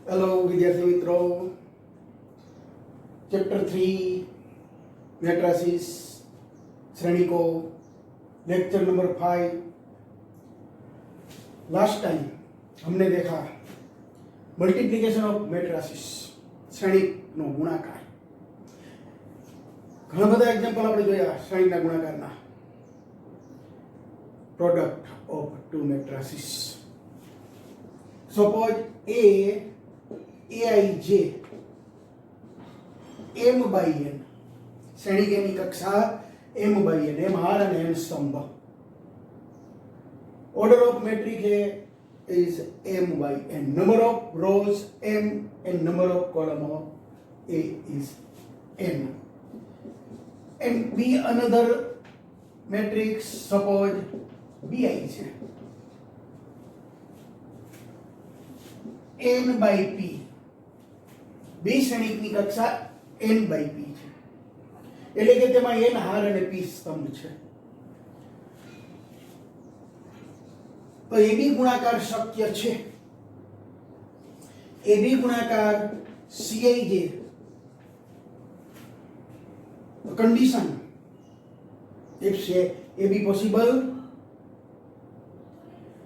Hello विद्यार्थी मित्रों, chapter 3 matrices श्रेणी को लेक्चर नंबर 5। लास्ट टाइम हमने देखा मल्टीप्लिकेशन ऑफ मैट्रिसेस श्रेणी नो गुणाकार। घણા બધા એક્ઝામ્પલ આપણે જોયા શ્રેણીના ગુણાકારના। Product of two matrices, suppose aij m by n, શ્રેણી કે ની કક્ષા m by n, m હાર અને n સ્તંભ। order of matrix is m by n, number of rows m and number of column of a is n, and b another matrix, suppose bi છે n by p, b શ્રેણીની કક્ષા n by p છે, એટલે કે તેમાં n હાર અને p સ્તંભ છે। તો એ બી ગુણાકાર શક્ય છે। એ બી ગુણાકાર cij, condition if say a be possible,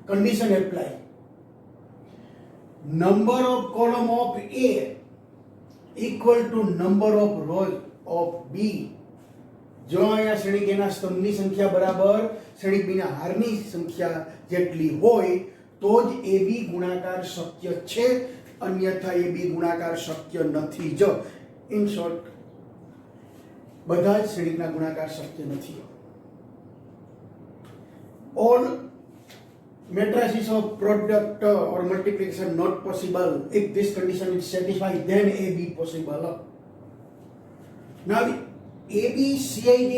condition apply, number of column of a equal to number of rows of b। જો અહીંયા શ્રેણી કે ના સ્તંભની સંખ્યા બરાબર શ્રેણી b ના હારની સંખ્યા જેટલી હોય તો જ a b ગુણાકાર શક્ય છે, અન્યથા a b ગુણાકાર શક્ય નથી। જો ઇન શોર્ટ બધા જ શ્રેણીના ગુણાકાર શક્ય નથી। all matrices of product or multiplication not possible if this condition is satisfied, then a b possible। now ab cij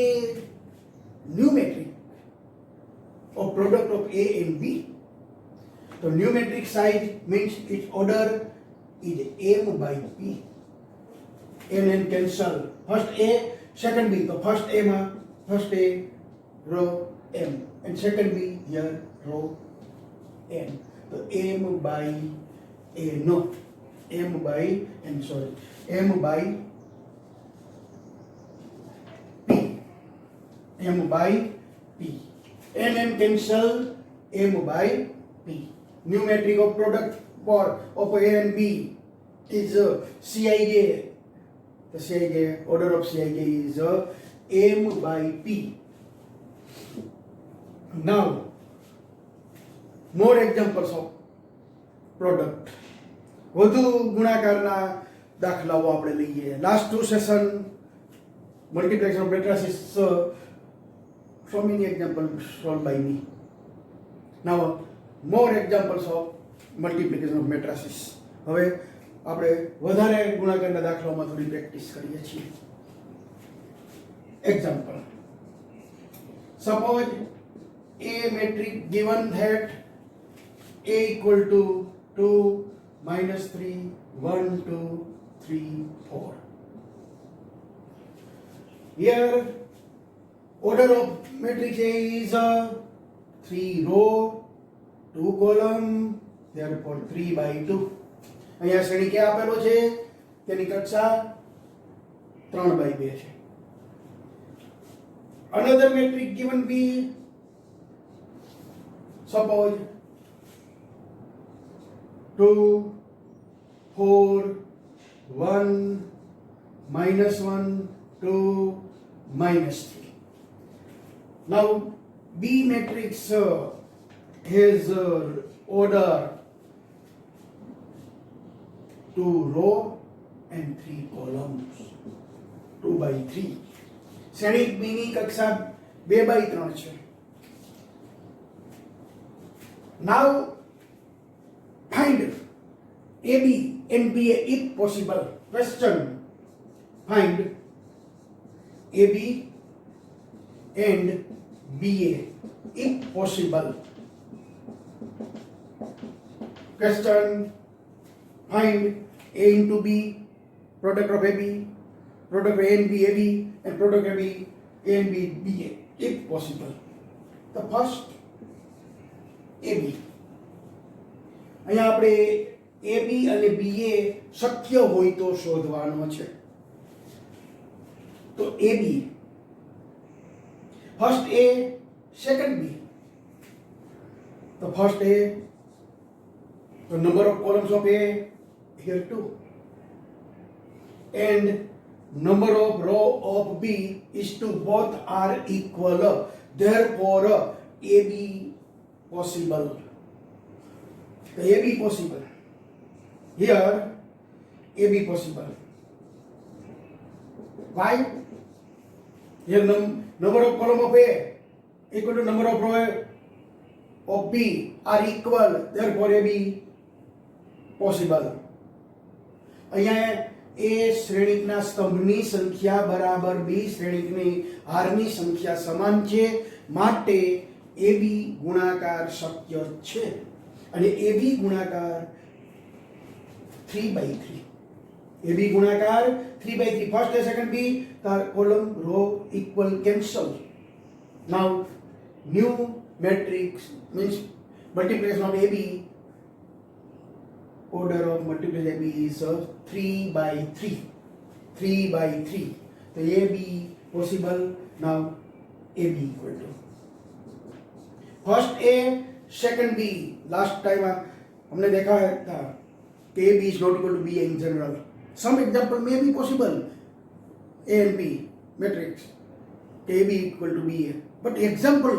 new matrix of product of a and b, so new matrix size means its order is m by p, n and cancel, first a second b, so first a ma first a row m and second b here row n, so m by a, no m by and sorry m by p, m by p, n and cancel, m by p, new matrix of product for of a and b is cij, the cij order of cij is m by p। now more examples of product, વધુ ગુણાકારના દાખલાઓ આપણે લઈએ। Last two session multiplication of matrices, so many examples solved by me. now more examples of multiplication of matrices। હવે આપણે વધારે ગુણાકારના દાખલાઓમાં થોડી practice કરીએ છીએ। Example, suppose a matrix given that a equal to 2 minus 3 1 2 3 4, here order of matrix A is 3 row 2 column, therefore 3 by 2। અહીંયા શ્રેણી કે આપેલો છે તેની કક્ષા 3 by 2 છે। another matrix given B, suppose 2 4 1 minus 1 2 minus 3। now B matrix has order 2 row and 3 columns, 2 by 3। શ્રેણી B ની કક્ષા 2 by 3 છે। now find AB and BA if possible, question, find AB and BA if possible, question, find A into B, product of AB, product of A and B AB, and product of A and B BA if possible। the first AB, અહીંયા આપણે AB અને BA શક્ય હોય તો શોધવાનો છે. તો AB first A second B. તો first A, the number of columns of A here 2 and number of row of B is 2, both are equal, therefore AB possible. So AB possible, here AB possible. Why? Here number of column of A equal to number of row of B are equal, therefore AB possible. અહીંયા A શ્રેણિકના સ્તંભની સંખ્યા બરાબર B શ્રેણિકની હારની સંખ્યા સમાન છે, માટે AB ગુણાકાર શક્ય છે. અને AB ગુણાકાર 3/3. AB ગુણાકાર 3/3. First A second B, column row equal cancel. Now new matrix means multiplication of AB, order of multiplication AB is 3/3. 3/3. So AB possible. Now AB equal to first A second B. Last time हमने देखा था कि AB is not equal to B in general. Some example may be possible, A and B matrix, AB equal to BA, but example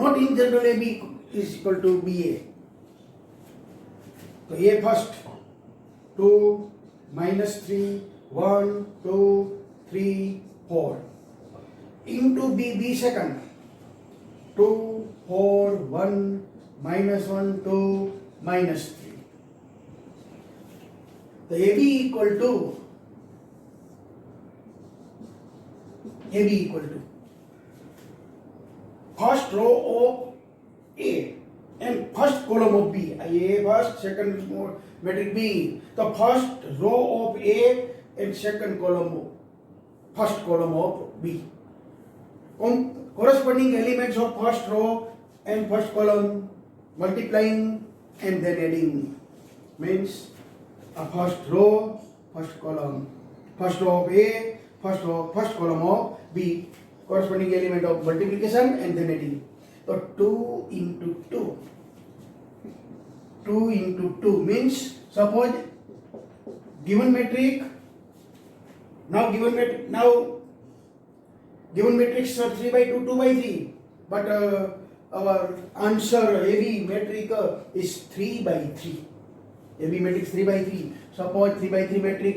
not in general AB is equal to BA. So A first 2 minus 3 1 2 3 4 into B second 2 4 1 minus 1 2 minus 3. The AB equal to first row of A and first column of B. A first, second matrix B. The first row of A and second column of first column of B. Corresponding elements of first row and first column multiplying and then adding means a first row, first column, first row of A, first row, first column of B, corresponding element of multiplication and then adding. So 2 into 2. 2 into 2 means suppose given matrix, now given matrix 3/2, 2/3, but our answer AB matrix is 3/3. AB matrix 3/3. Suppose 3/3 matrix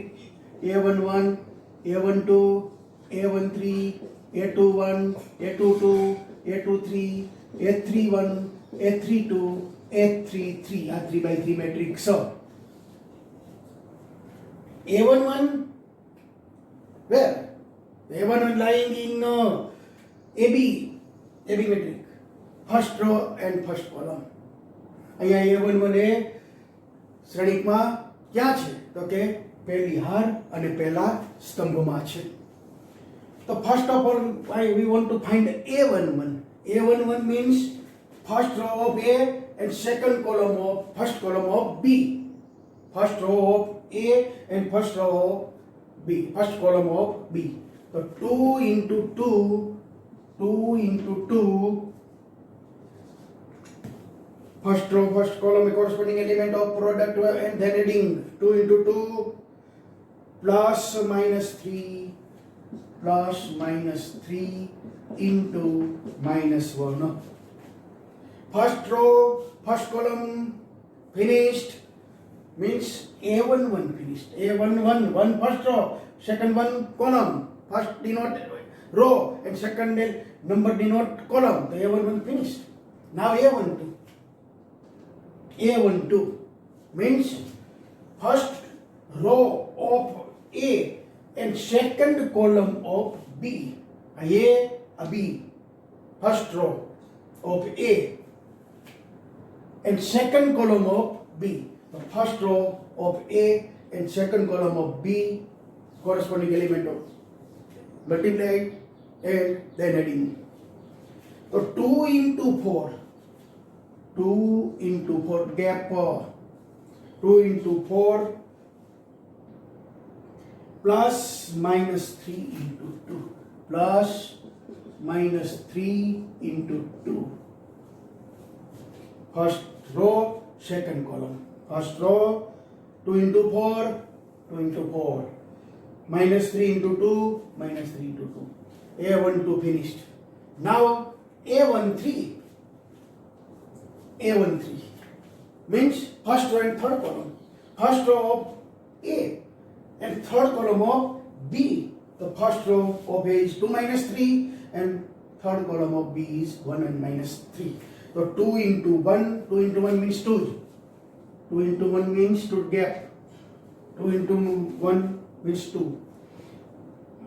A11, A12, A13, A21, A22, A23, A31, A32, A33 are 3/3 matrix. So A11 where? A11 lying in AB matrix, first row and first column. અહીંયા A11 એ શ્રેણિકમાં ક્યાં છે? તો કે પહેલી હાર અને પહેલા સ્તંભમાં છે. તો first of all we want to find A11. A11 means first row of A and second column of first column of B. First row of A and first row of B, first column of B. So 2 into 2 first row, first column, corresponding element of product and then adding 2 into 2 plus minus 3 into minus 1. First row, first column finished means A11 finished. A11, one first row, second one column. First denote row and second number denote column. So A11 finished. Now A12. A12 means first row of A and second column of B. A B. First row of A and second column of B. The first row of A and second column of B, corresponding element of multiply and then adding. So 2 into 4 gap 2 into 4 plus minus 3 into 2 plus minus 3 into 2. First row, second column. First row, 2 into 4, 2 into 4. Minus 3 into 2, minus 3 into 2. A12 finished. Now A13 means first row and third column. First row of A and third column of B. The first row of A is 2 minus 3 and third column of B is 1 and minus 3. So 2 into 1 means 2. 2 into 1 means 2 gap. 2 into 1 means 2.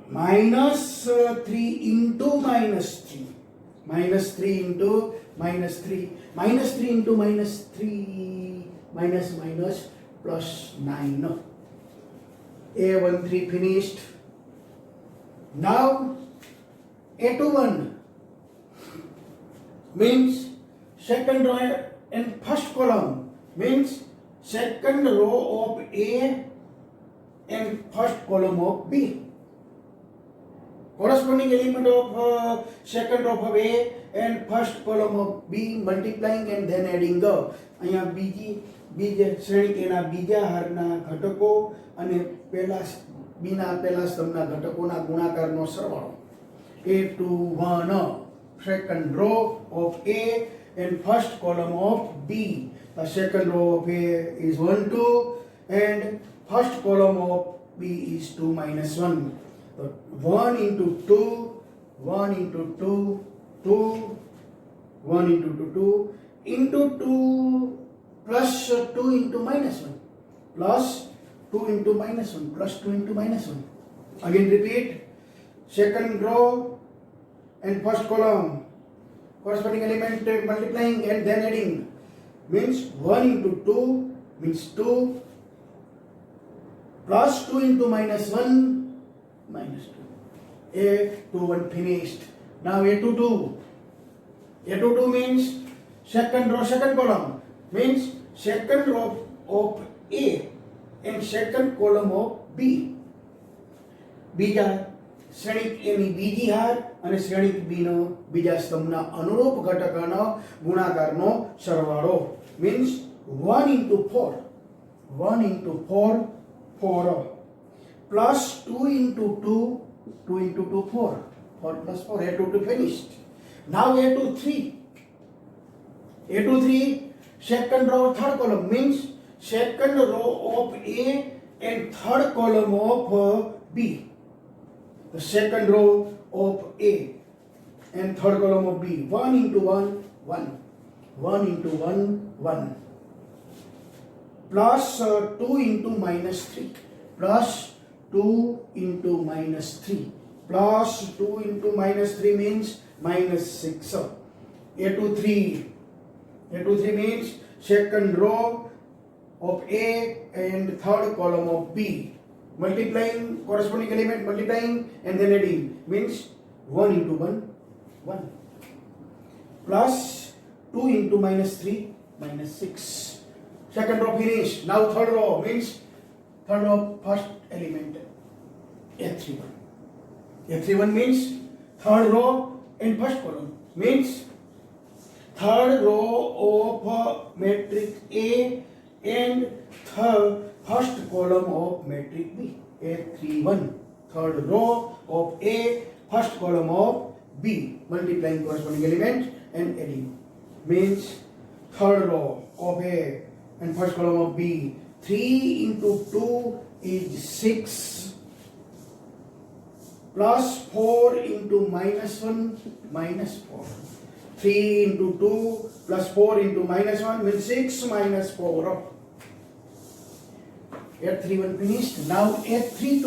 Minus 3 into minus 3. Minus 3 into minus 3. Minus 3 into minus 3. Minus plus 9. A13 finished. Now A21 means second row and first column means second row of A and first column of B. Corresponding element of second row of A and first column of B multiplying and then adding. અહીંયા બીજ શ્રેણી એના બીજા હારના ઘટકો અને પહેલા બીના પહેલા સ્તંભના ઘટકોના ગુણાકારનો સરવાળો. A21 second row of A and first column of B. The second row of A is 1 2 and first column of B is 2 minus 1. 1 into 2, 1 into 2, 2, 1 into 2, 2 into 2 plus 2 into minus 1 plus 2 into minus 1 plus 2 into minus 1. Again repeat. Second row and first column. Corresponding element multiplying and then adding. Means 1 into 2 means 2 plus 2 into minus 1 minus 2. A21 finished. Now A22. A22 means second row, second column. Means second row of A and second column of B. બીજા શ્રેણિક એની બીજી હાર અને શ્રેણિક બી નો બીજા સ્તંભના અનુરૂપ ઘટકનો ગુણાકારનો સરવાળો. Means 1 into 4. 1 into 4, 4 plus 2 into 2, 2 into 2, 4. 4 plus 4, A22 finished. Now A23. A23, second row, third column means second row of A and third column of B. The second row of A and third column of B. 1 into 1, 1. 1 into 1, 1. Plus 2 into minus 3. Plus 2 into minus 3. Plus 2 into minus 3 means minus 6. A23 means second row of A and third column of B. Multiplying, corresponding element multiplying and then adding. Means 1 into 1, 1. Plus 2 into minus 3, minus 6. Second row finished. Now third row means third row first element. A31. A31 means third row and first column. Means third row of matrix A and first column of matrix B. A31. Third row of A, first column of B. Multiplying corresponding element and adding. Means third row of A and first column of B. 3 into 2 is 6 plus 4 into minus 1 minus 4. 3 into 2 plus 4 into minus 1 means 6 minus 4. A31 finished. Now A32.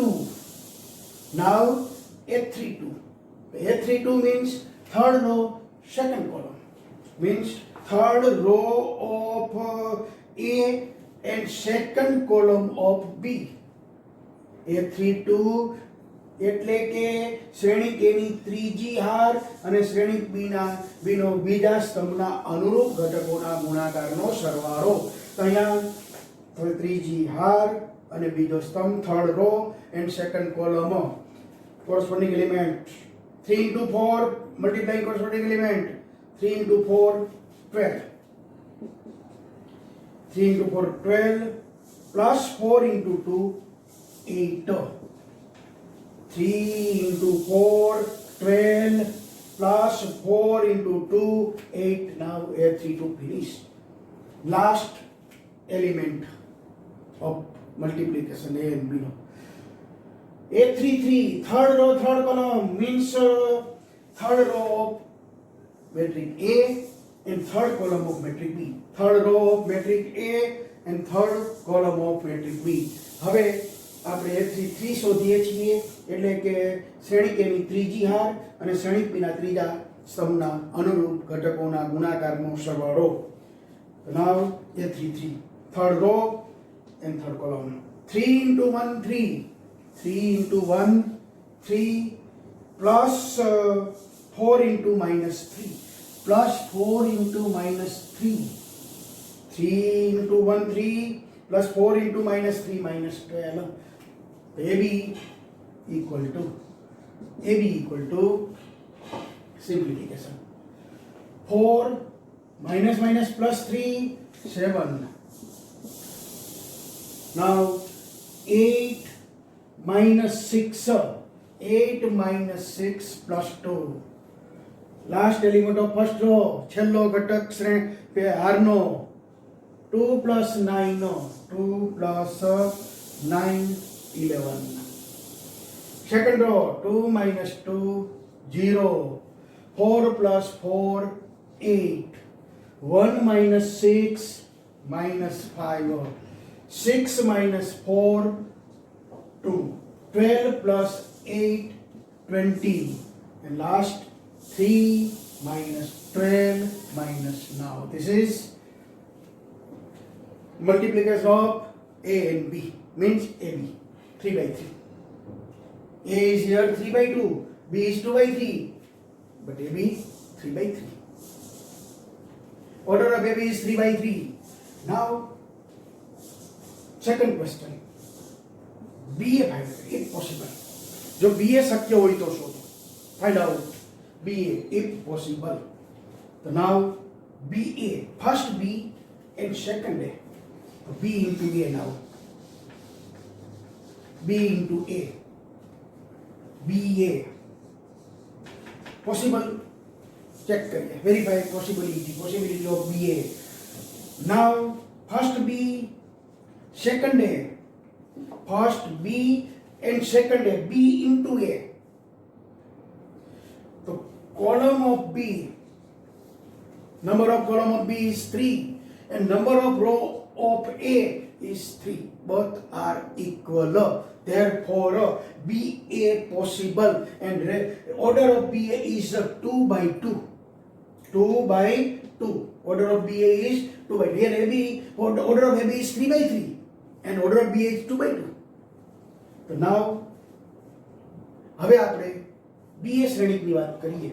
Now A32. A32 means third row, second column. Means third row of A and second column of B. A32 એટલે કે શ્રેણિક એની ત્રીજી હાર અને શ્રેણિક બીનો બીજા સ્તંભના અનુરૂપ ઘટકોના ગુણાકારનો સરવાળો. તો અહીંયા હવે ત્રીજી હાર અને બીજો સ્તંભ, third raw and second column. corresponding element 3 into 4 multiplying corresponding element 3 into 4 12, 3 into 4 12 plus 4 into 2 8, 3 into 4 12 plus 4 into 2 8. Now add 3 to finish. Last element of multiplication A and B. A33, third row, third column means third row of matrix A and third column of matrix B. Third row of matrix A and third column of matrix B. હવે આપણે A33 શોધીએ છીએ એટલે કે શ્રેણિક A ની ત્રીજી હાર અને શ્રેણિક B ના ત્રીજા સ્તંભના અનુરૂપ ઘટકોના ગુણાકારનો સરવાળો. Now A33, third row and third column. 3 into 1 3, 3 into 1 3 plus 4 into minus 3 plus 4 into minus 3, 3 into 1 3 plus 4 into minus 3 minus 12. AB equal to simplification. 4 minus minus plus 3 7. Now 8 minus 6, 8 minus 6 plus 2. Last element of first row, છેલ્લો ઘટક હારનો 2 plus 9, 2 plus 9 11. Second row, 2 minus 2 0, 4 plus 4 8, 1 minus 6 minus 5, 6 minus 4 2, 12 plus 8 20, and last 3 minus 12 minus. Now this is multiplication of A and B, means AB 3 by 3. A is here 3 by 2, B is 2 by 3, but AB 3 by 3. Order of AB is 3 by 3. Now second question, BA find if possible. જો BA શક્ય હોય તો શોધો. Find out BA if possible. So now BA, first B and second A. So B into A now. B into A. BA. Possible. Check करिए. Verify possibility of BA. Now first B, second A. First B and second A, B into A. So column of B, number of column of B is 3 and number of row of A is 3. Both are equal. Therefore BA possible and order of BA is 2 by 2. 2 by 2. Order of BA is 2 by 2. Here AB, order of AB is 3 by 3 and order of BA is 2 by 2. So now હવે આપણે BA શ્રેણિકની વાત કરીએ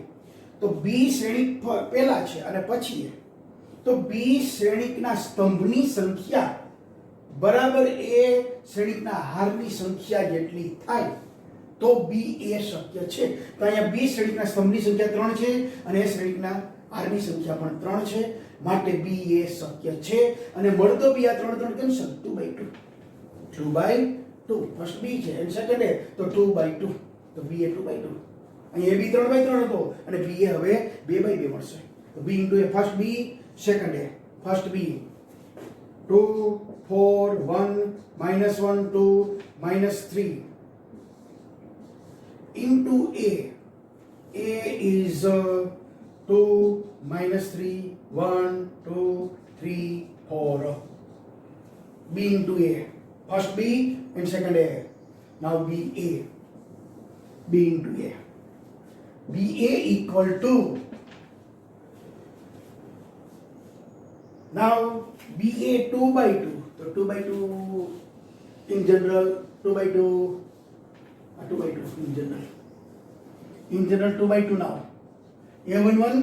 તો B શ્રેણિક પહેલા છે અને પછી A. તો B શ્રેણિકના સ્તંભની સંખ્યા બરાબર A શ્રેણિકના હારની સંખ્યા જેટલી થાય તો BA શક્ય છે. તો અહીંયા B શ્રેણિકના સ્તંભની સંખ્યા 3 છે અને A શ્રેણિકના હારની સંખ્યા પણ 3 છે, માટે BA શક્ય છે. અને મળતો B આ 3 3 cancel, 2 by 2. 2 by 2. First B છે અને સેકન્ડ A, તો 2 by 2. તો BA 2 by 2. અહીં AB 3 by 3 હતો અને BA હવે 2 by 2 મળશે. તો B into A, first B, second A. First B 2 4 1 minus 1 2 minus 3 into A. A is 2 minus 3 1 2 3 4. B into A, first B and second A. Now BA, B into A. BA equal to, now BA 2 by 2. So 2 by 2 in general, 2 by 2, 2 by 2 in general. In general 2 by 2 now. A11,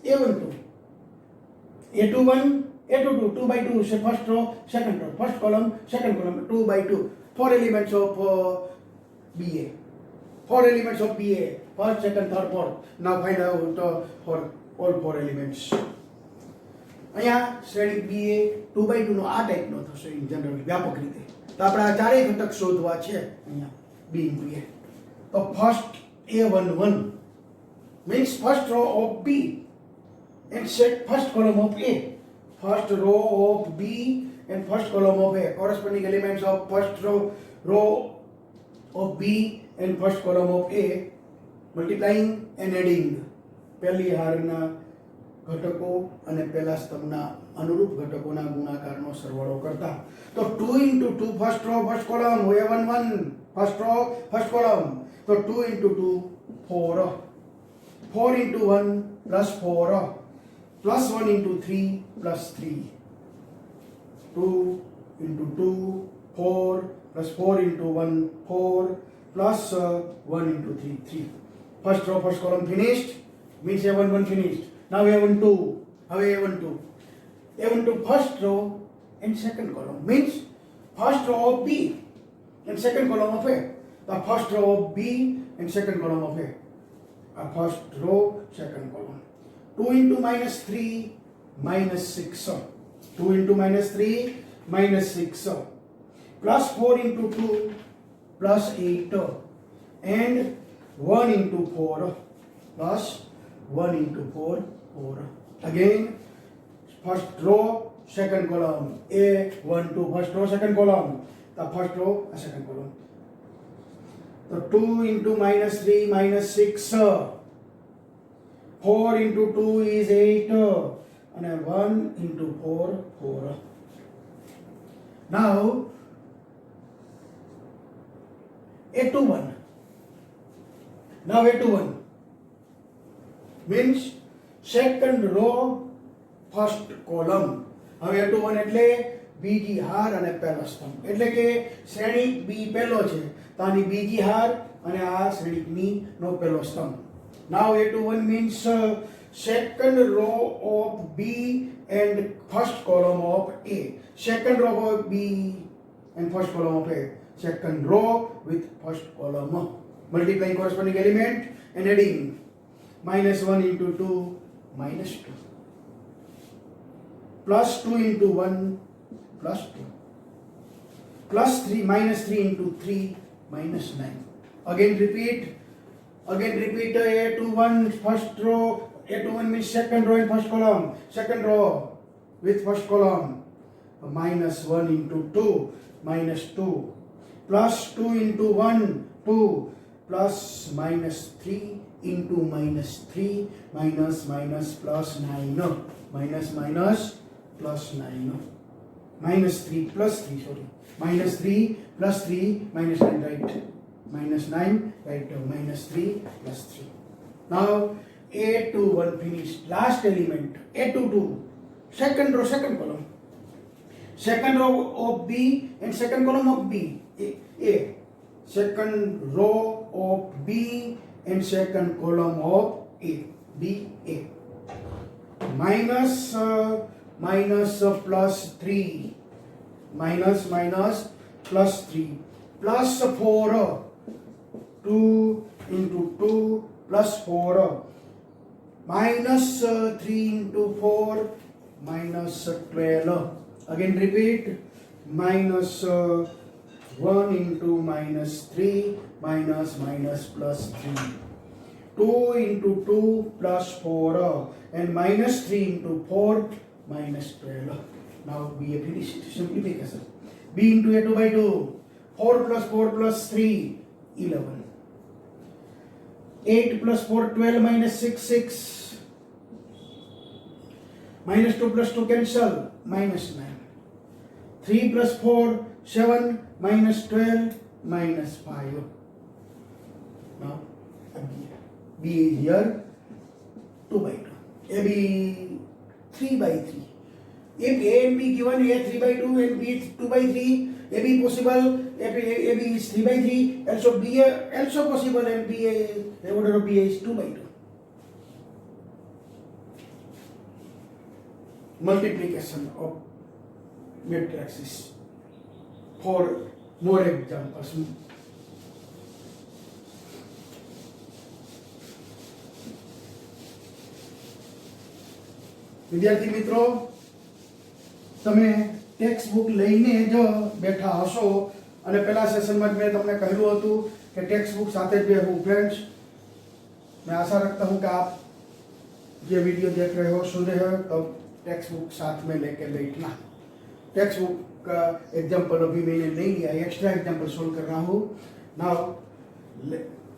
A12. A21, A to 2, 2 by 2, say first row, second row, first column, second column, 2 by 2. 4 elements of BA. 4 elements of BA, first, second, third, fourth. Now find out for all 4 elements. અહીંયા શ્રેણિક BA 2 by 2 નો આ ટાઈપનો થશે in general વ્યાપક રીતે. તો આપણે આ ચારેય ઘટક શોધવા છે અહીંયા B into A. તો first A11 means first row of B and set first column of A. First row of B and first column of A. Corresponding elements of first row of B and first column of A. Multiplying and adding. પહેલી હારના ઘટકો અને પહેલા સ્તંભના અનુરૂપ ઘટકોના ગુણાકારનો સરવાળો કરતા. તો 2 into 2 first row first column A11 first row first column. તો 2 into 2 4. 4 into 1 plus 4 plus 1 into 3 plus 3. 2 into 2 4 plus 4 into 1 4 plus 1 into 3 3. First row first column finished, means A11 finished. Now A12, A12 first row and second column, means first row of B and second column of A. The first row of B and second column of A. First row, second column. 2 into minus 3 minus 6. 2 into minus 3 minus 6. Plus 4 into 2 plus 8. And 1 into 4 plus 1 into 4 4. Again, first row, second column. A12 first row, second column. The first row, second column. So 2 into minus 3 minus 6. 4 into 2 is 8. And 1 into 4 4. Now A21. Now A21 means second row first column. હવે A21 એટલે બીજી હાર અને પહેલો સ્તંભ. એટલે કે શ્રેણિક B પહેલો છે તો આની બીજી હાર અને આ શ્રેણિક B નો પહેલો સ્તંભ. Now A21 means second row of B and first column of A. Second row of B and first column of A. Second row with first column. Multiplying corresponding element and adding. Minus 1 into 2 minus 2. Plus 2 into 1 plus 2. Plus 3 minus 3 into 3 minus 9. Again repeat A21 first row. A21 means second row and first column. Second row with first column. Minus 1 into 2 minus 2. Plus 2 into 1 2 plus minus 3 into minus 3 minus minus plus 9. Minus minus plus 9. Minus 3 plus 3, sorry. Minus 3 plus 3 minus 9, right. Minus 9, right. Minus 3 plus 3. Now A21 finished. Last element A22. Second row, second column. Second row of B and second column of B. A. Second row of B and second column of A. B A. Minus plus 3. Minus plus 3. Plus 4. 2 into 2 plus 4. Minus 3 into 4 minus 12. Again repeat. Minus 1 into minus 3 minus plus 3. 2 into 2 plus 4 and minus 3 into 4 minus 12. Now we have finished simplification. B into A2 by 2. 4 plus 4 plus 3 11. 8 plus 4 12 minus 6 6. Minus 2 plus 2 cancel minus 9. 3 plus 4 7 minus 12 minus 5. Now B is here 2 by 2. AB 3 by 3. If A and B given, A 3 by 2 and B 2 by 3, AB possible, AB is 3 by 3, also B also possible, and B the order of B is 2 by 2. multiplication of matrices. For more examples, વિદ્યાર્થી મિત્રો, તમે text book લઈને જો બેઠા હશો અને પહેલા સેશનમાં જ મેં તમને કહ્યું હતું કે ટેક્સ્ટ બુક સાથે જ બેહવું. फ्रेंड्स, मैं आशा रखता हूँ कि आप ये वीडियो देख रहे हो, सुन रहे हो, तो टेक्स्ट बुक साथ में लेके बैठना. टेक्स्ट बुक का एग्जाम्पल अभी मैंने नहीं लिया, एक्स्ट्रा एग्जाम्पल सोल्व कर रहा हूँ. Now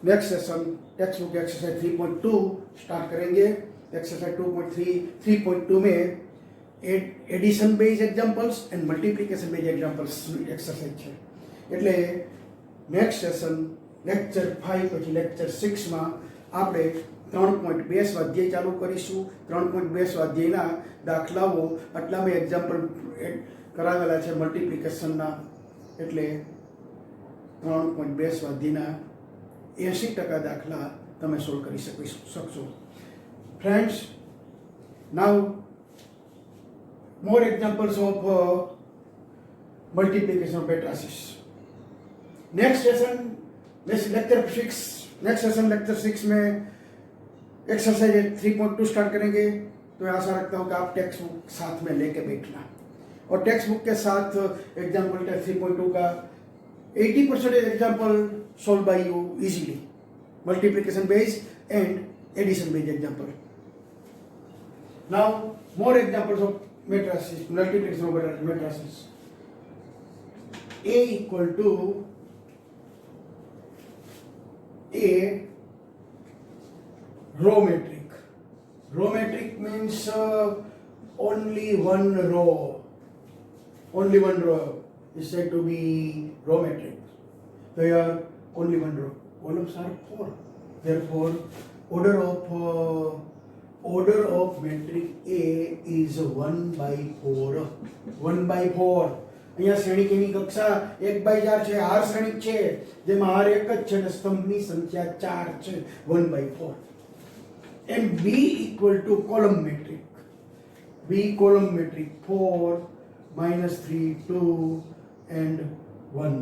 next session text book exercise 3.2 start करेंगे. एक्सरसाइज 3.2 में addition based examples and multiplication based examples exercise है. એટલે નેક્સ્ટ સેશન લેક્ચર 5 પછી લેક્ચર 6 માં આપણે 3.2 સ્વાધ્યાય ચાલુ કરીશું. 3.2 સ્વાધ્યાયના દાખલાઓ આટલા મેં એક્ઝામ્પલ કરાવેલા છે મલ્ટીપ્લિકેશનના, એટલે 3.2 સ્વાધ્યાયના 80% દાખલા તમે સોલ્વ કરી શકશો. Friends, now more examples of multiplication of matrices. Next session lecture 6, next session lecture 6 में एक्सरसाइज 3.2 स्टार्ट करेंगे. तो मैं आशा रखता हूँ कि आप टेक्स्ट बुक साथ में लेके बैठना, और टेक्स्ट बुक के साथ एग्जाम्पल 3.2 का 80% example solve by you easily. Multiplication based and addition based example. Now more examples of matrices, multiplication of matrices. A equal to a row matrix. Row matrix means only one row. Only one row is said to be row matrix. There only one row. Columns are 4. Therefore, order of matrix A is 1/4. 1/4. અહીંયા શ્રેણિક એની કક્ષા 1/4 છે. R શ્રેણિક છે જેમાં R એક જ છે અને સ્તંભની સંખ્યા 4 છે. 1/4. And B equal to column matrix. B column matrix 4, -3, 2 and 1.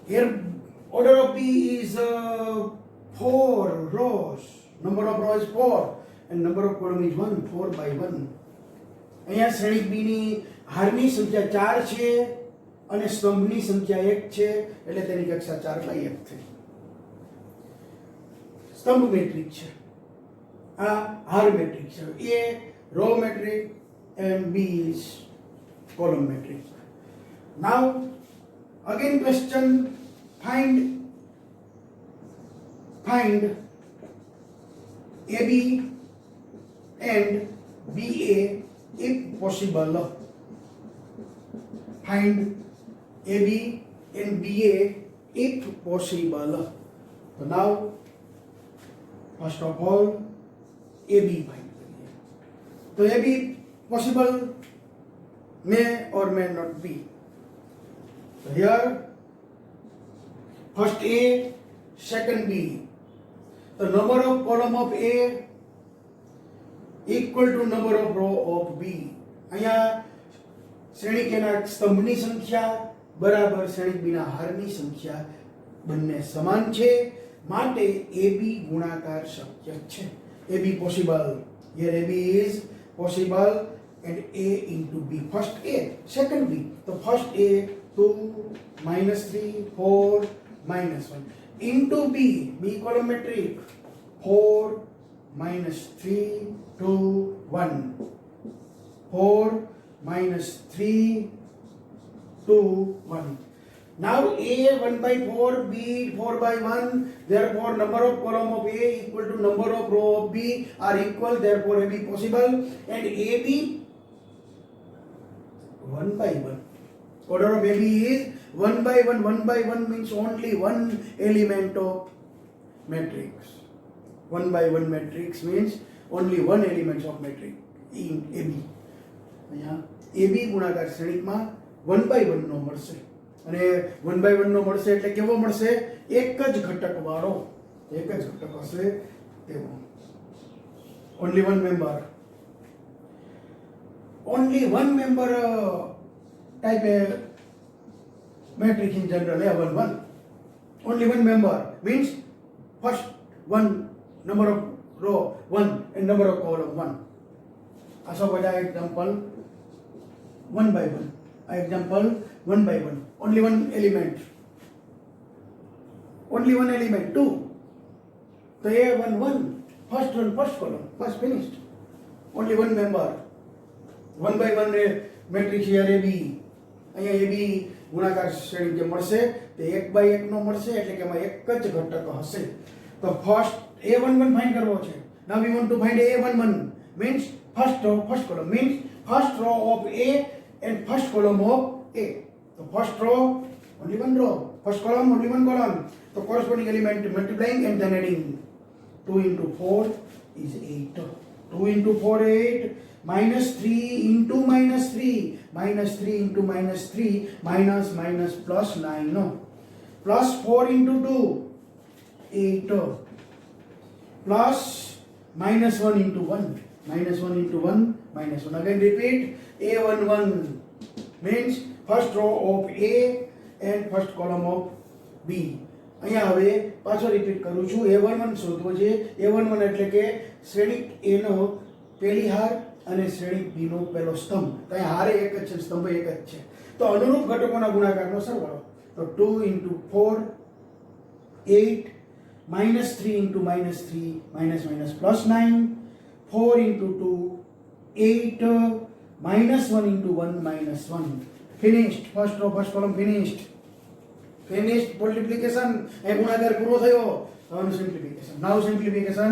Here order of B is 4 rows. Number of rows is 4 and number of column is 1. 4/1. અહીંયા શ્રેણિક બી ની હારની સંખ્યા 4 છે અને સ્તંભની સંખ્યા 1 છે, એટલે તેની કક્ષા 4/1 થઈ. સ્તંભ મેટ્રિક છે, આ હાર મેટ્રિક છે. A row matrix and B is column matrix. Now again question, find AB and BA if possible. Find AB and BA if possible. So now first of all AB find करिए. तो AB possible may or may not be. So here first A, second B. The number of column of A equal to number of row of B. અહીંયા શ્રેણિક એના સ્તંભની સંખ્યા બરાબર શ્રેણિક બીના હારની સંખ્યા બંને સમાન છે, માટે AB ગુણાકાર શક્ય છે. AB possible. Here AB is possible and A into B. First A, second B. So first A 2, -3, 4, -1 into B. B column matrix 4, -3, 2, 1. 4, -3, 2, 1. Now A 1/4, B 4/1. Therefore, number of column of A equal to number of row of B are equal. Therefore, AB possible and AB 1/1. Order of AB is 1/1. 1/1 means only one element of matrix. 1/1 matrix means only one element of matrix in AB. અહીંયા AB ગુણાકાર શ્રેણિકમાં 1/1 નો મળશે, અને 1/1 નો મળશે એટલે કેવો મળશે? એક જ ઘટક વાળો, એક જ ઘટક હશે તેવો. only one member. Only one member type a matrix in general, A11. Only one member means first one number of row 1 and number of column 1. So what I example one by one. I example one by one. Only one element. Only one element 2. So A11 first one first column first finished. Only one member. One by one matrix here AB. અહીંયા AB ગુણાકાર શ્રેણી જે મળશે તે 1 by 1 નો મળશે એટલે કે એમાં એક જ ઘટક હશે. તો ફર્સ્ટ A11 ફાઇન્ડ કરવો છે. Now we want to find A11 means first row first column means first row of A and first column of A. So first row only one row, first column only one column. So corresponding element multiplying and then adding. 2 into 4 is 8. 2 into 4 8 minus 3 into minus 3 minus 3 into minus 3 minus minus plus 9 no plus 4 into 2 8 plus minus 1 into 1 minus 1 into 1 minus 1 again repeat A11 means first row of A and first column of B. અહીંયા હવે પાછો repeat કરું છું A11 શોધવો છે. A11 એટલે કે શ્રેણિક A નો પહેલી હાર અને શ્રેણિક B નો પહેલો સ્તંભ. તો અહીં હારે એક જ છે, સ્તંભ એક જ છે. તો અનુરૂપ ઘટકોના ગુણાકારનો સરવાળો. તો 2 into 4 8 minus 3 into minus 3 minus minus plus 9 4 into 2 8 minus 1 into 1 minus 1 finished. First row first column finished. Finished multiplication. એ ગુણાકાર પૂરો થયો. હવે simplification. Now simplification.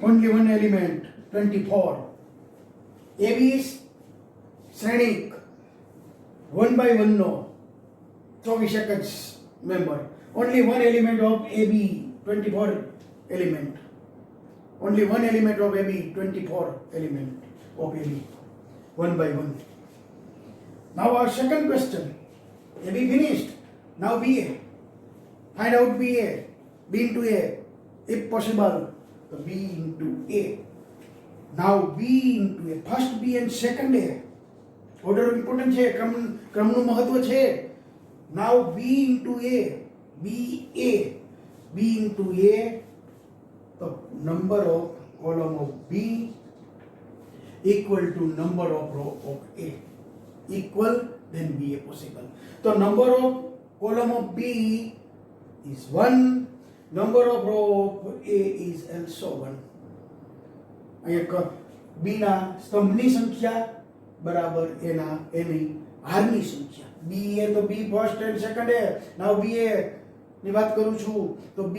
Only one element 24. AB is શ્રેણિક 1 by 1 નો 24 એક જ member. Only one element of AB 24 element. Only one element of AB 24 element of AB 1 by 1. Now our second question. AB finished. Now BA. Find out BA. B into A if possible. So B into A. Now B into A. First B and second A. Order of importance છે, ક્રમનું મહત્વ છે. Now B into A. B A. B into A. The number of column of B equal to number of row of A. Equal then B A possible. So number of column of B is 1. Number of row of A is also 1. અહીંયા B ના સ્તંભની સંખ્યા બરાબર એની હારની સંખ્યા. B એ તો B first and second A. Now B એ ની વાત કરું છું તો B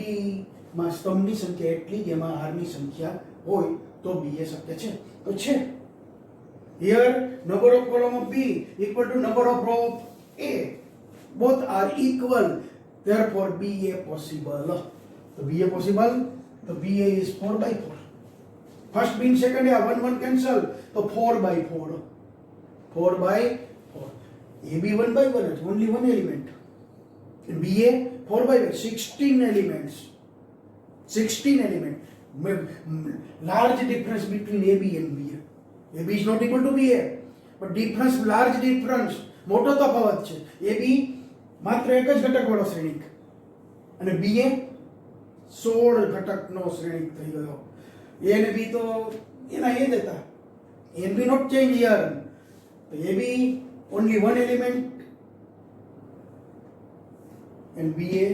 માં સ્તંભની સંખ્યા એટલી જ એમાં હારની સંખ્યા હોય તો B એ શક્ય છે. તો છે. Here number of column of B equal to number of row of A. Both are equal. Therefore B A possible. So B A possible. So B A is 4 by 4. First being second A 1 1 cancel. So 4 by 4. 4 by 4. AB 1 by 1 is only one element. In BA 4 by 1 16 elements. 16 elements. Large difference between AB and BA. AB is not equal to BA. But difference, large difference. મોટો તફાવત છે. AB માત્ર એક જ ઘટકવાળો શ્રેણિક અને BA 16 ઘટકનો શ્રેણિક થઈ ગયો. A અને B તો એના એ જ હતા. A and B not change here. So AB only one element and BA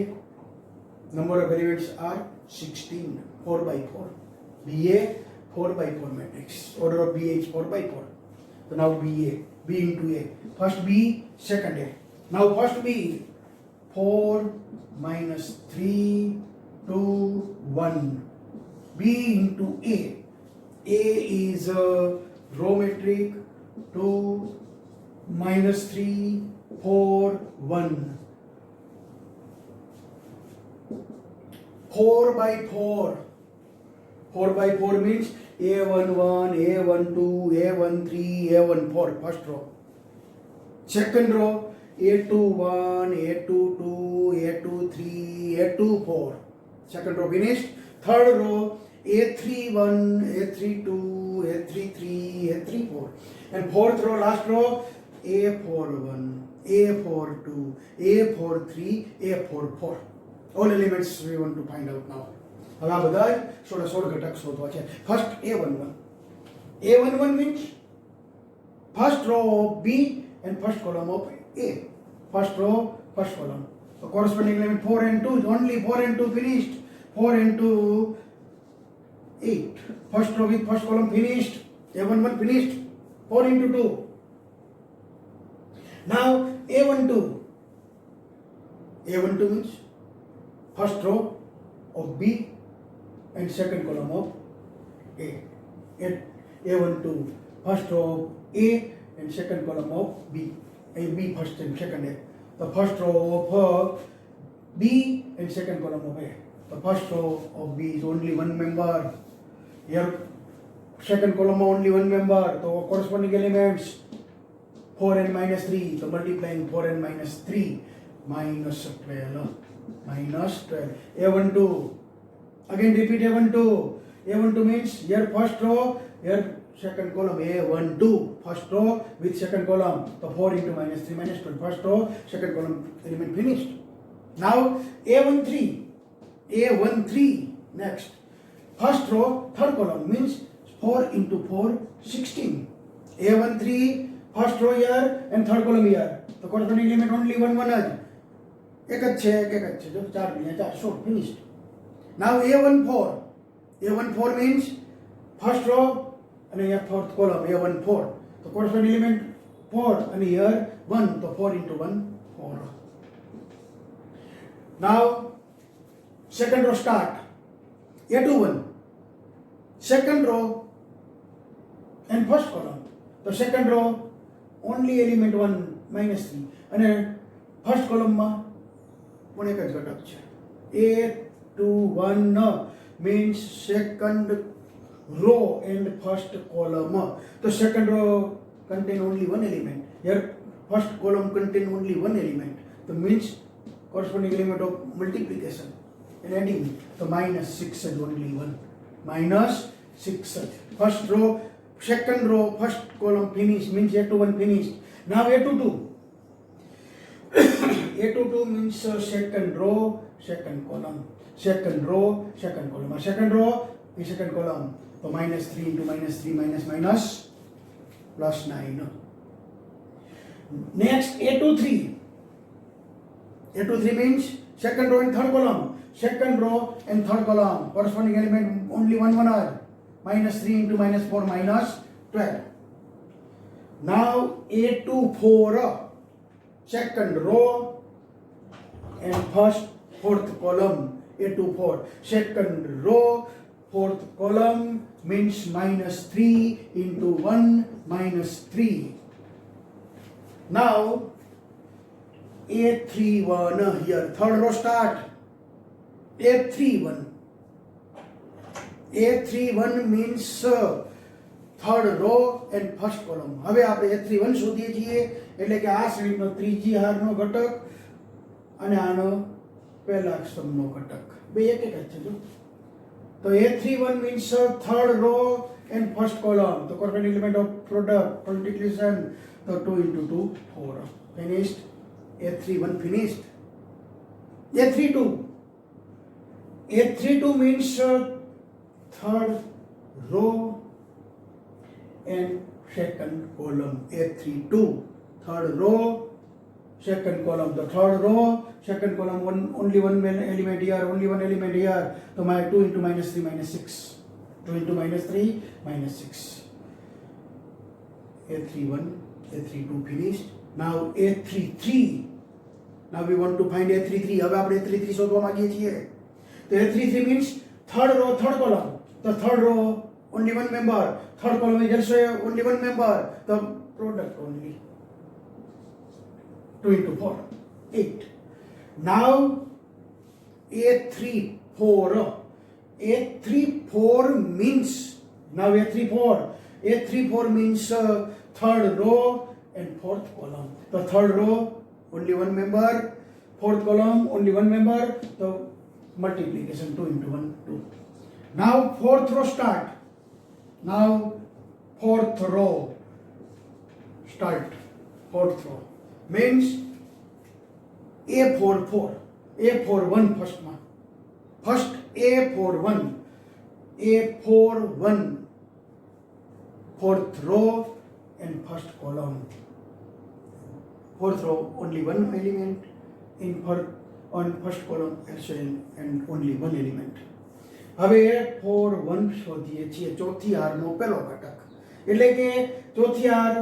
number of elements are 16. 4 by 4. BA 4 by 4 matrix. Order of BA is 4 by 4. So now BA, B into A. First B, second A. Now first B, 4 minus 3, 2, 1. B into A. A is a row matrix. 2 minus 3, 4, 1. 4 by 4. 4 by 4 means A11, A12, A13, A14. First row. Second row A21, A22, A23, A24. Second row finished. Third row A31, A32, A33, A34. And fourth row, last row, A41, A42, A43, A44. All elements we want to find out now. હવે આ બધા 16 ઘટક શોધવા છે. First A11. A11 means first row of B and first column of A. First row, first column. So corresponding element 4 and 2, only 4 and 2 finished. 4 and 2, 8. First row with first column finished. A11 finished. 4 into 2. Now A12. A12 means first row of B and second column of A. A12, first row of A and second column of B. A B first and second A. The first row of B and second column of A. The first row of B is only one member. Here second column only one member. So corresponding elements 4 and minus 3. So multiplying 4 and minus 3 minus 12. Minus 12. A12. Again repeat A12. A12 means here first row, here second column. A12. First row with second column. So 4 into minus 3 minus 12. First row, second column element finished. Now A13. A13 next. First row, third column means 4 into 4, 16. A13, first row here and third column here. The corresponding element only one જ. એક જ છે. જો 4 ગુણ્યા 4 short finished. Now A14. A14 means first row and here fourth column A14. The corresponding element 4 and here 1. So 4 into 1, 4. Now second row start. A21. Second row and first column. The second row only element 1 minus 3. And first column માં પણ એક જ ઘટક છે. A21 means second row and first column. The second row contain only one element. Here first column contain only one element. The means corresponding element of multiplication and adding. So minus 6 is only one. Minus 6. First row, second row, first column finished means A21 finished. Now A22. A22 means second row, second column. Second row, second column. Second row is second column. So minus 3 into minus 3 minus minus plus 9. Next A23. A23 means second row and third column. Second row and third column. Corresponding element only one are. Minus 3 into minus 4 minus 12. Now A24. Second row and fourth column. A24. Second row, fourth column means minus 3 into 1 minus 3. Now A31 here. Third row start. A31. A31 means third row and first column. હવે આપણે A31 શોધીએ છીએ એટલે કે આ શ્રેણીનો ત્રીજી હારનો ઘટક અને આનો પહેલા સ્તંભનો ઘટક. બે એક જ છે જો. તો A31 means third row and first column. The corresponding element of product multiplication. So 2 into 2, 4. Finished. A31 finished. A32. A32 means third row and second column. A32. Third row, second column. The third row, second column, only one element here, only one element here. So my 2 into minus 3 minus 6. 2 into minus 3 minus 6. A31, A32 finished. Now A33. Now we want to find A33. હવે આપણે A33 શોધવા માંગીએ છીએ. તો A33 means third row, third column. The third row only one member. Third column is also only one member. The product only. 2 into 4, 8. Now A34. A34 means, now A34 means third row and fourth column. The third row only one member. Fourth column, only one member. So multiplication 2 into 1, 2. Now fourth row start. Now fourth row start. Fourth row means A for 4. A for 1 first one. First A for 1. A for 1. Fourth row and first column. Fourth row only one element on first column and only one element. હવે four one શોધીએ છીએ ચોથી હારનો પહેલો ઘટક એટલે કે ચોથી હાર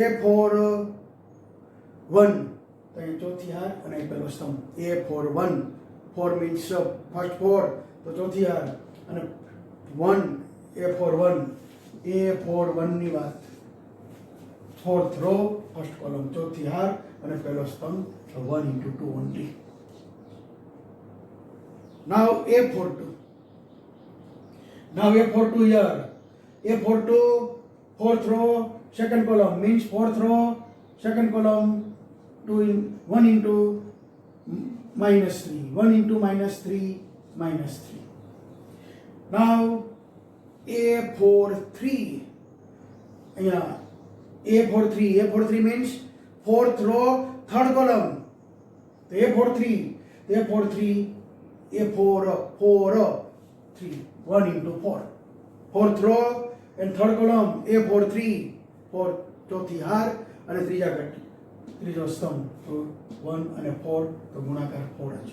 એ ફોર વન તો અહીં ચોથી હાર અને પહેલો સ્તંભ એ four one four means first four તો ચોથી હાર અને વન એ ફોર વનની વાત fourth row first column ચોથી હાર અને પહેલો સ્તંભ 1 into 2 only. Now A for 2. Now A for 2 here. A for 2 fourth row second column means fourth row second column 1 into minus 3. 1 into minus 3 minus 3. Now A for 3. Yeah. A for 3 means fourth row third column. So A for 3 3 1 into 4 fourth row and third column A for 3 4 ચોથી હાર અને ત્રીજો સ્તંભ તો 1 અને 4 તો ગુણાકાર 4 જ.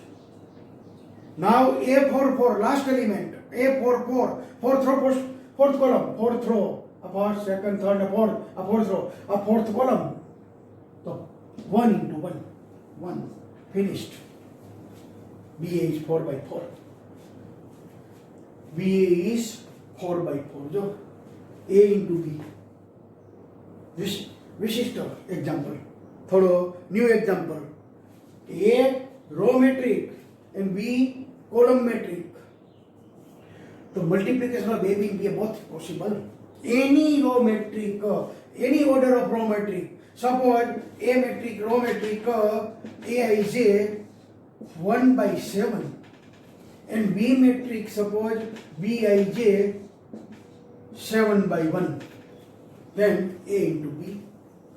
Now A for 4 last element A for 4 fourth row fourth column fourth row first second third fourth fourth row fourth column so 1 into 1 finished. BA is 4 by 4. BA is 4 by 4 जो A into B विशिष्ट example थोड़ो new example A row matrix and B column metric. तो multiplication of A B both possible. Any row metric, any order of row metric. Suppose A metric, row metric, Aij 1 by 7 and B metric suppose Bij 7 by 1. Then A into B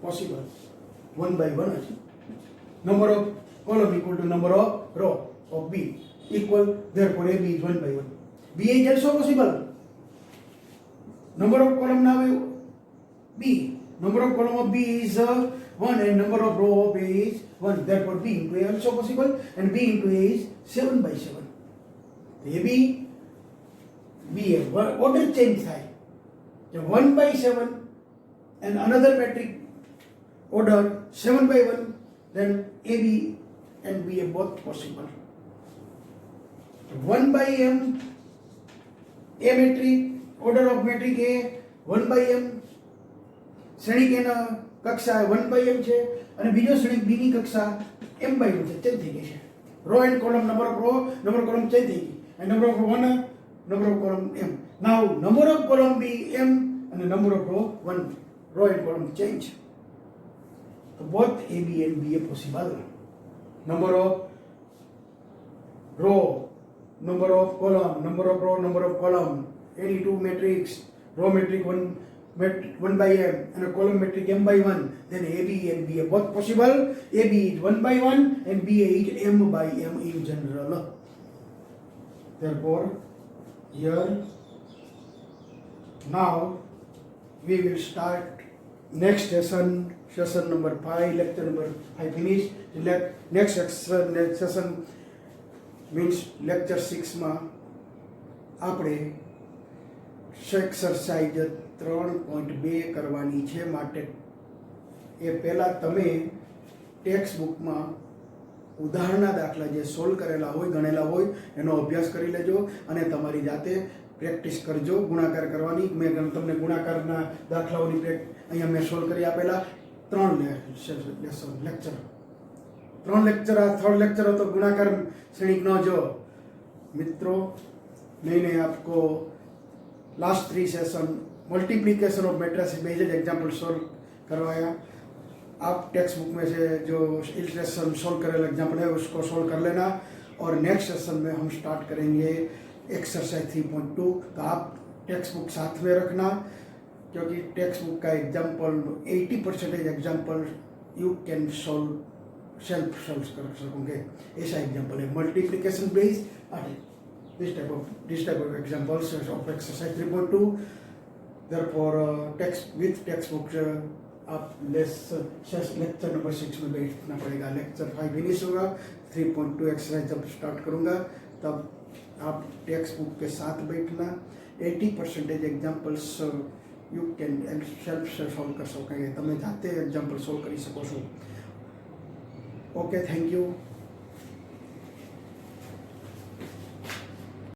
possible. 1 by 1. Number of column equal to number of row of B equal, therefore AB is 1 by 1. B is also possible. Number of column now B. Number of column of B is 1 and number of row of A is 1. Therefore B into A also possible and B into A is 7 by 7. AB BA order change થાય. 1 by 7 and another metric order 7 by 1 then AB and BA both possible. 1 by M A metric order of metric A 1 by M શ્રેણિક એના કક્ષા 1 by M છે અને બીજો શ્રેણિક B ની કક્ષા M by 2 છે ચેન્જ થઈ ગઈ છે. Raw and column number of column change થઈ ગઈ and number of row 1 number of column M. Now number of column B M and number of row 1 row and column change. So both AB and BA possible. Number of row, number of column, number of row, number of column. Any two matrix, row metric 1 by M and a column metric M by 1. Then AB and BA both possible. AB is 1 by 1 and BA is M by M in general. Therefore, here now we will start next session number 5, lecture number 5 finish. Next session means lecture 6 માં આપણે exercise 3.2 કરવાની છે. માટે એ પહેલાં તમે text બુકમાં ઉદાહરણના દાખલા જે સોલ્વ કરેલા હોય ગણેલા હોય એનો અભ્યાસ કરી લેજો અને તમારી જાતે પ્રેક્ટિસ કરજો ગુણાકાર કરવાની. મેં તમને ગુણાકારના દાખલાઓની અહીંયા મેં સોલ્વ કરી આપેલા 3 લેક્ચર આ થર્ડ લેક્ચર હતો ગુણાકાર શ્રેણિકનો. જો મિત્રો मैंने आपको last 3 session multiplication of matrices based example solve करवाया. आप टेक्स्ट बुक में से जो इलस्ट्रेशन सोल्व करेल एग्जाम्पल है उसको सोल्व कर लेना। और नेक्स्ट सेशन में हम स्टार्ट करेंगे एक्सरसाइज 3.2। तो आप टेक्स्ट बुक साथ में रखना, क्योंकि टेक्स्ट बुक का example 80% example you can solve self solve कर सकोगे। ऐसा एग्जाम्पल है multiplication based this type of examples of exercise 3.2। therefore textbook आप लेक्चर नंबर 6 में बैठना पड़ेगा। लेक्चर 5 फिनिश होगा, 3.2 एक्सरसाइज जब स्टार्ट करूँगा तब आप टेक्स्ट बुक के साथ बैठना। 80% examples you can self solve कर सकोगे। તમે જાતે એક્ઝામ્પલ સોલ્વ કરી શકો છો। Okay, thank you.